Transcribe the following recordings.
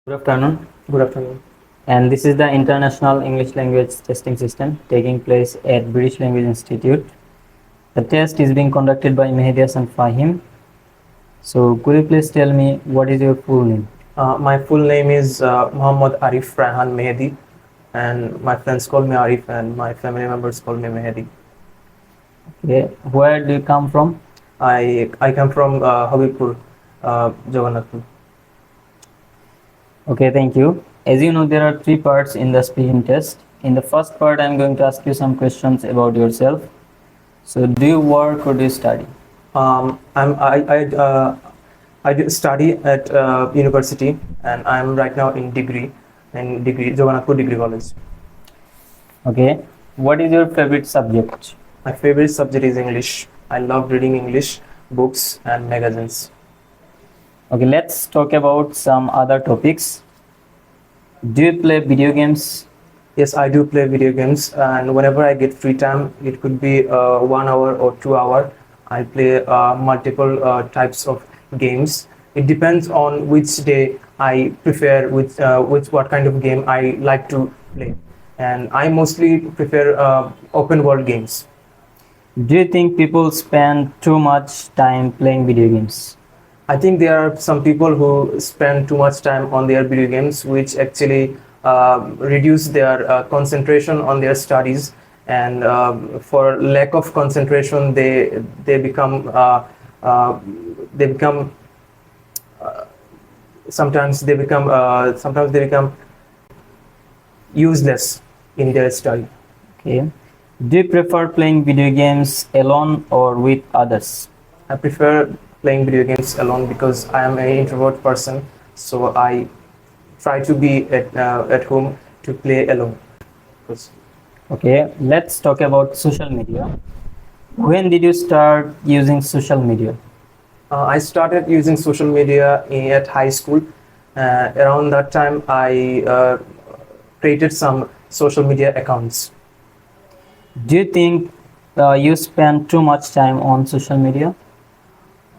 Good afternoon, Good afternoon. and this is the International English Language Testing System taking place at British Language Institute. The test is being conducted by Mehdi and Fahim. So, could you please tell me what is your full name? My full name is Muhammad Arif Rahan Mehdi, and my friends call me Arif, and my family members call me Mehdi. Okay, where do you come from? I come from Habibpur, Jagannathpur. Okay, thank you. As you know, there are three parts in the speaking test. In the first part, I'm going to ask you some questions about yourself. So, do you work or do you study? I'm I do study at university, and I'm right now in degree Jagannathpur Degree College. Okay, what is your favorite subject? My favorite subject is English. I love reading English books and magazines. Okay, let's talk about some other topics. Do you play video games? Yes, I do play video games, and whenever I get free time, it could be 1 hour or 2 hour. I play multiple types of games. It depends on which day I prefer, which what kind of game I like to play, and I mostly prefer open world games. Do you think people spend too much time playing video games? I think there are some people who spend too much time on their video games, which actually reduce their concentration on their studies, and for lack of concentration, they become uh, they become sometimes they become useless in their study. Okay. Do you prefer playing video games alone or with others? I prefer playing video games alone because I am an introvert person, so I try to be at home to play alone. Okay, let's talk about social media. When did you start using social media? I started using social media at high school. Around that time, I created some social media accounts. Do you think you spend too much time on social media?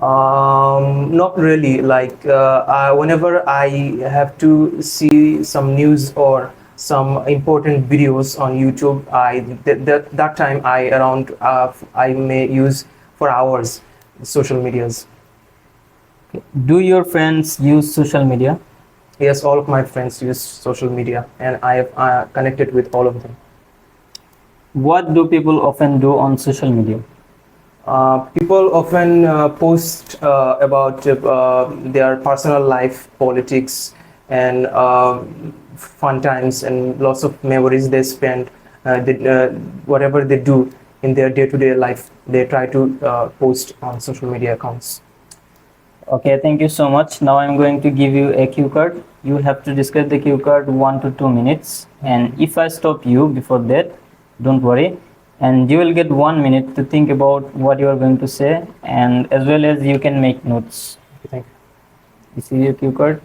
Not really. Whenever I have to see some news or some important videos on YouTube, that time I may use for hours social medias. Do your friends use social media? Yes, all of my friends use social media, and I have connected with all of them. What do people often do on social media? People often post about their personal life, politics, and fun times, and lots of memories they spend. Whatever they do in their day-to-day life, they try to post on social media accounts. Okay, thank you so much. Now I'm going to give you a cue card. You have to describe the cue card 1 to 2 minutes. And if I stop you before that, don't worry. And you will get 1 minute to think about what you are going to say, and as well as you can make notes. Okay, thank you. This is your cue card.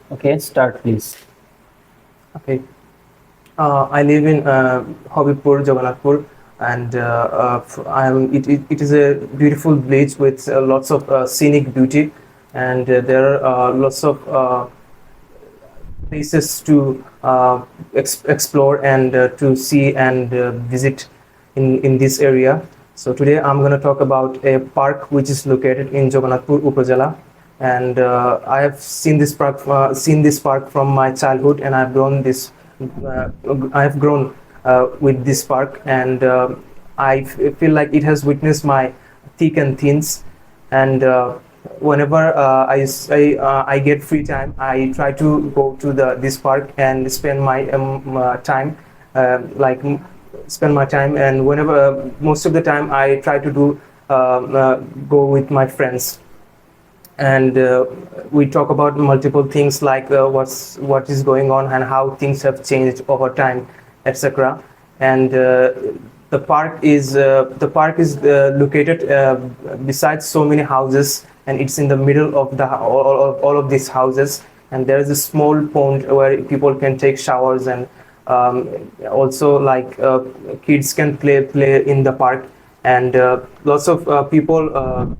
Okay, start please. Okay. I live in Habibpur, Jagannathpur, and it is a beautiful village with lots of scenic beauty, and there are lots of places to explore and to see and visit in this area. So today I'm going to talk about a park which is located in Jagannathpur Upazila, and I have seen this park from my childhood, and I've grown with this park, and feel like it has witnessed my thick and thins. And whenever I get free time, I try to go to this park and spend my time, like spend my time. And whenever most of the time I try to do go with my friends, and we talk about multiple things like what is going on and how things have changed over time, etc. And the park is located beside so many houses, and it's in the middle of all of these houses. And there is a small pond where people can take showers, and also like kids can play in the park. And lots of people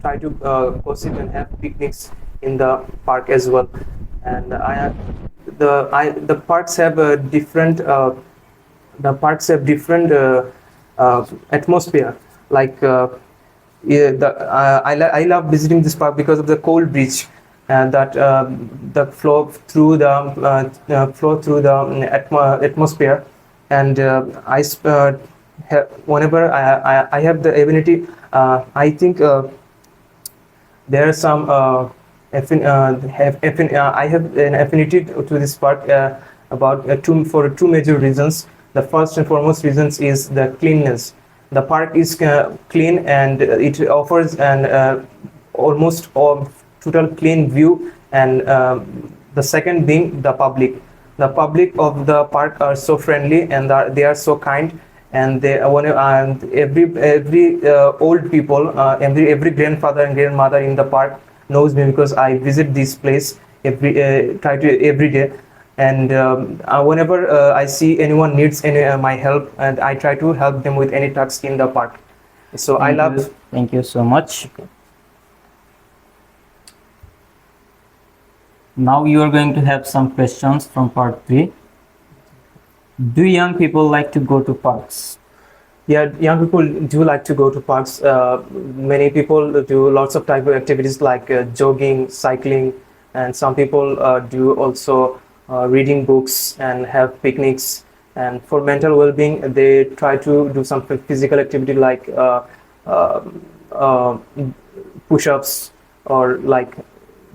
try to gossip and have picnics in the park as well. And the parks have a different atmosphere. Like I love visiting this park because of the coal bridge that flow through the atmosphere. And whenever I have the ability, I think there are some I have an affinity to this park for two major reasons. The first and foremost reasons is the cleanness. The park is clean, and it offers an almost total clean view. And the second being the public. The public of the park are so friendly, and they are so kind. And every old people, every grandfather and grandmother in the park knows me, because I visit this place every day. And whenever I see anyone needs my help, and I try to help them with any task in the park. So Thank you so much. Now you are going to have some questions from part 3. Do young people like to go to parks? Yeah, young people do like to go to parks. Many people do lots of type of activities like jogging, cycling, and some people do also reading books and have picnics. And for mental well-being, they try to do some physical activity like push-ups or like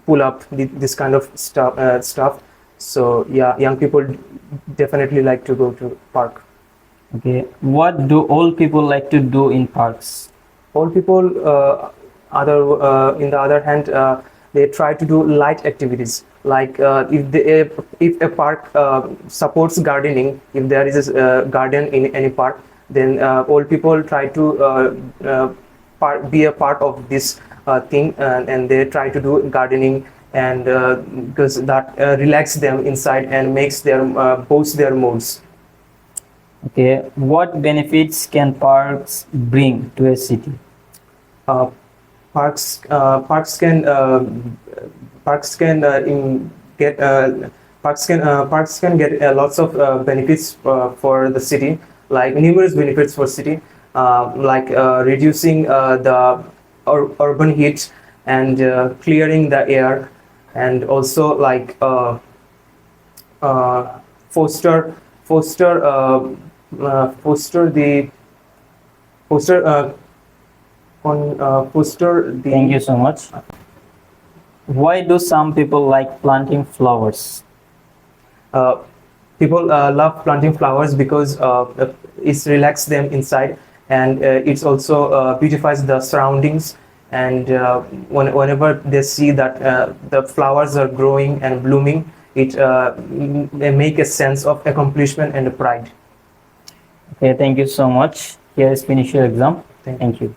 pull-up, this kind of stuff. So yeah, young people definitely like to go to park. Okay, what do old people like to do in parks? Old people, in the other hand, they try to do light activities. Like if a park supports gardening, if there is a garden in any park, then old people try to be a part of this thing, and they try to do gardening, and because that relax them inside and makes their boost their moods. Okay, what benefits can parks bring to a city? Parks can get lots of benefits for the city, like numerous benefits for city, like reducing the urban heat, and clearing the air, and also like foster the. Thank you so much. Why do some people like planting flowers? People love planting flowers because it relaxes them inside, and it also beautifies the surroundings. And whenever they see that the flowers are growing and blooming, it make a sense of accomplishment and pride. Okay, thank you so much. Here is finish your exam. Thank you.